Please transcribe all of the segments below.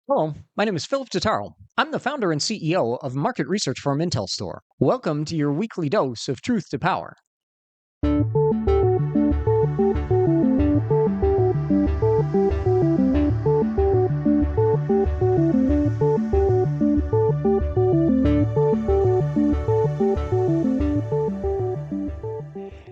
Hello, my name is Philip Totaro. I'm the founder and CEO of market research firm IntelStor. Welcome to your weekly dose of truth to power.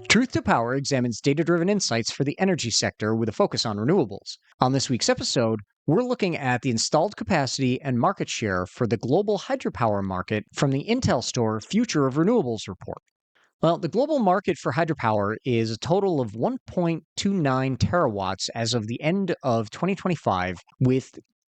Truth to Power examines data driven insights for the energy sector with a focus on renewables. On this week's episode, we're looking at the installed capacity and market share for the global hydropower market from the IntelStor Future of Renewables report. Well, the global market for hydropower is a total of 1.29 terawatts as of the end of 2025, with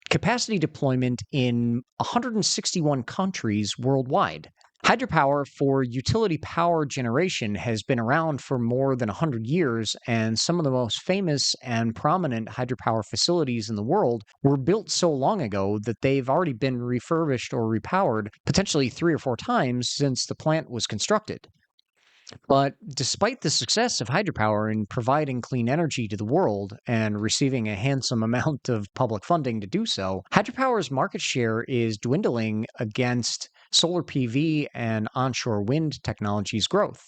capacity deployment in 161 countries worldwide. Hydropower for utility power generation has been around for more than 100 years, and some of the most famous and prominent hydropower facilities in the world were built so long ago that they've already been refurbished or repowered potentially 3 or 4 times since the plant was constructed. But despite the success of hydropower in providing clean energy to the world and receiving a handsome amount of public funding to do so, hydropower's market share is dwindling against solar PV and onshore wind technology's growth.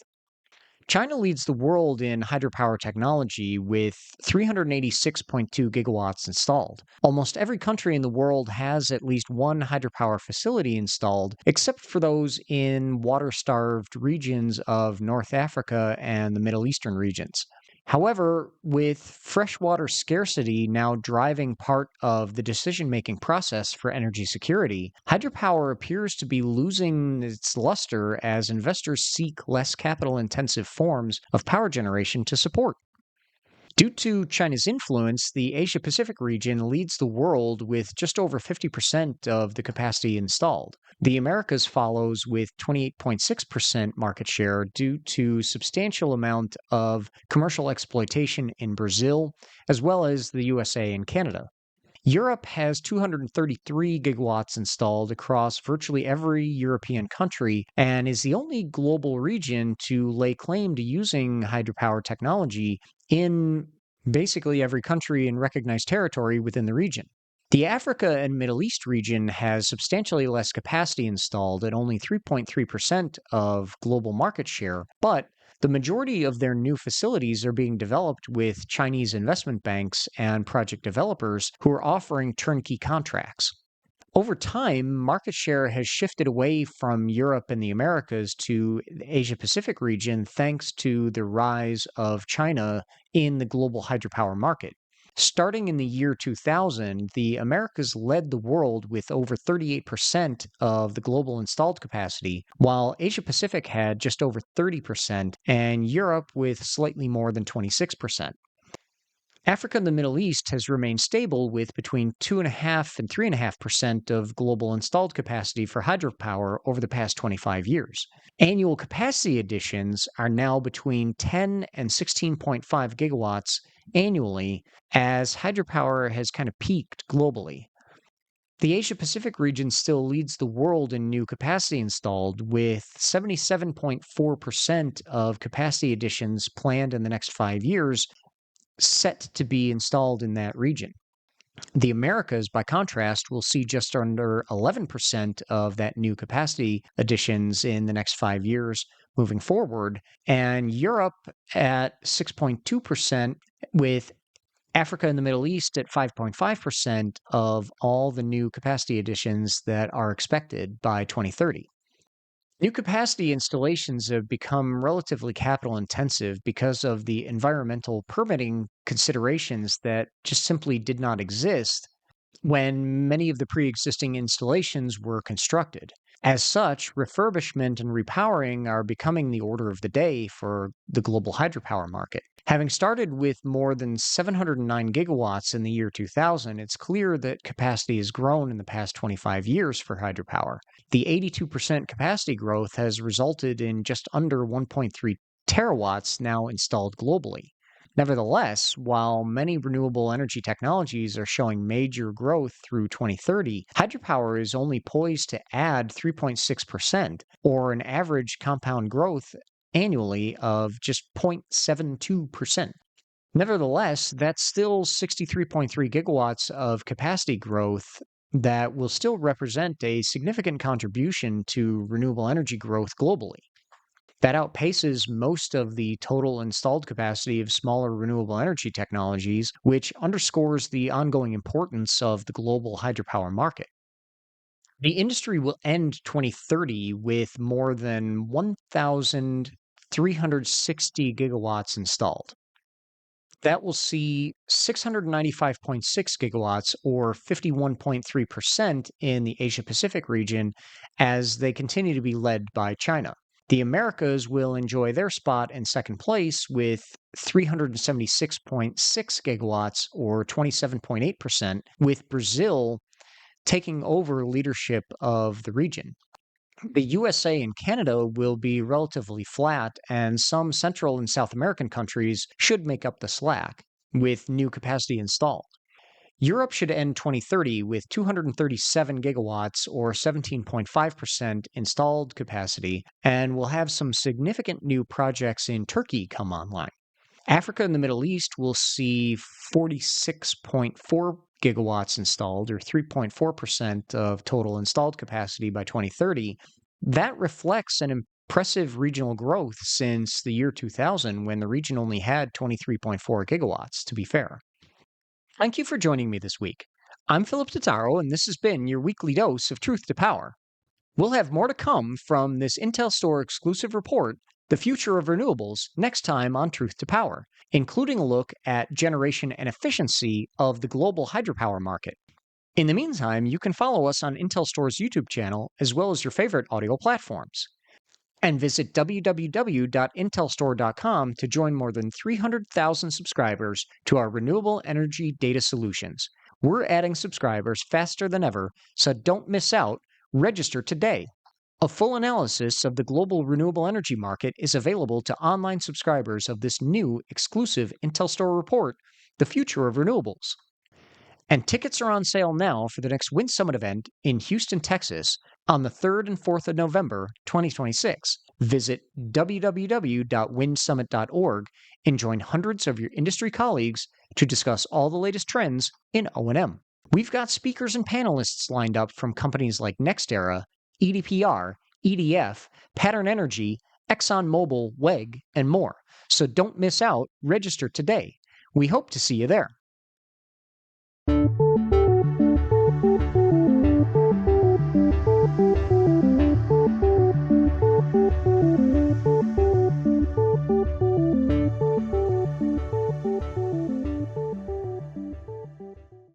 China leads the world in hydropower technology with 386.2 gigawatts installed. Almost every country in the world has at least one hydropower facility installed, except for those in water starved regions of North Africa and the Middle Eastern regions. However, with freshwater scarcity now driving part of the decision making process for energy security, hydropower appears to be losing its luster as investors seek less capital intensive forms of power generation to support. Due to China's influence, the Asia Pacific region leads the world with just over 50% of the capacity installed. The Americas follows with 28.6% market share due to substantial amount of commercial exploitation in Brazil, as well as the USA and Canada. Europe has 233 gigawatts installed across virtually every European country and is the only global region to lay claim to using hydropower technology in basically every country and recognized territory within the region. The Africa and Middle East region has substantially less capacity installed at only 3.3% of global market share, but the majority of their new facilities are being developed with Chinese investment banks and project developers who are offering turnkey contracts. Over time, market share has shifted away from Europe and the Americas to the Asia Pacific region thanks to the rise of China in the global hydropower market. Starting in the year 2000, the Americas led the world with over 38% of the global installed capacity, while Asia Pacific had just over 30% and Europe with slightly more than 26%. Africa and the Middle East has remained stable with between 2.5 and 3.5% of global installed capacity for hydropower over the past 25 years. Annual capacity additions are now between 10 and 16.5 gigawatts annually as hydropower has kind of peaked globally. The Asia Pacific region still leads the world in new capacity installed, with 77.4% of capacity additions planned in the next 5 years set to be installed in that region. The Americas, by contrast, will see just under 11% of that new capacity additions in the next 5 years moving forward, and Europe at 6.2%, with Africa and the Middle East at 5.5% of all the new capacity additions that are expected by 2030. New capacity installations have become relatively capital intensive because of the environmental permitting considerations that just simply did not exist when many of the pre existing installations were constructed. As such, refurbishment and repowering are becoming the order of the day for the global hydropower market. Having started with more than 709 gigawatts in the year 2000, it's clear that capacity has grown in the past 25 years for hydropower. The 82% capacity growth has resulted in just under 1.3 terawatts now installed globally. Nevertheless, while many renewable energy technologies are showing major growth through 2030, hydropower is only poised to add 3.6%, or an average compound growth annually of just 0.72%. Nevertheless, that's still 63.3 gigawatts of capacity growth that will still represent a significant contribution to renewable energy growth globally. That outpaces most of the total installed capacity of smaller renewable energy technologies, which underscores the ongoing importance of the global hydropower market. The industry will end 2030 with more than 1,360 gigawatts installed. That will see 695.6 gigawatts, or 51.3%, in the Asia Pacific region, as they continue to be led by China. The Americas will enjoy their spot in second place with 376.6 gigawatts, or 27.8%, with Brazil taking over leadership of the region. The USA and Canada will be relatively flat, and some Central and South American countries should make up the slack, with new capacity installed. Europe should end 2030 with 237 gigawatts, or 17.5%, installed capacity, and will have some significant new projects in Turkey come online. Africa and the Middle East will see 46.4 gigawatts installed, or 3.4% of total installed capacity by 2030. That reflects an impressive regional growth since the year 2000, when the region only had 23.4 gigawatts, to be fair. Thank you for joining me this week. I'm Philip Totaro, and this has been your weekly dose of truth to power. We'll have more to come from this IntelStor exclusive report, The Future of Renewables, next time on Truth to Power, including a look at generation and efficiency of the global hydropower market. In the meantime, you can follow us on IntelStor's YouTube channel, as well as your favorite audio platforms. And visit www.intelstor.com to join more than 300,000 subscribers to our renewable energy data solutions. We're adding subscribers faster than ever, so don't miss out. Register today. A full analysis of the global renewable energy market is available to online subscribers of this new exclusive IntelStor report, The Future of Renewables. And tickets are on sale now for the next Wind Summit event in Houston, Texas, on the 3rd and 4th of November, 2026. Visit www.windsummit.org and join hundreds of your industry colleagues to discuss all the latest trends in O&M. We've got speakers and panelists lined up from companies like NextEra, EDPR, EDF, Pattern Energy, ExxonMobil, WEG, and more. So don't miss out. Register today. We hope to see you there.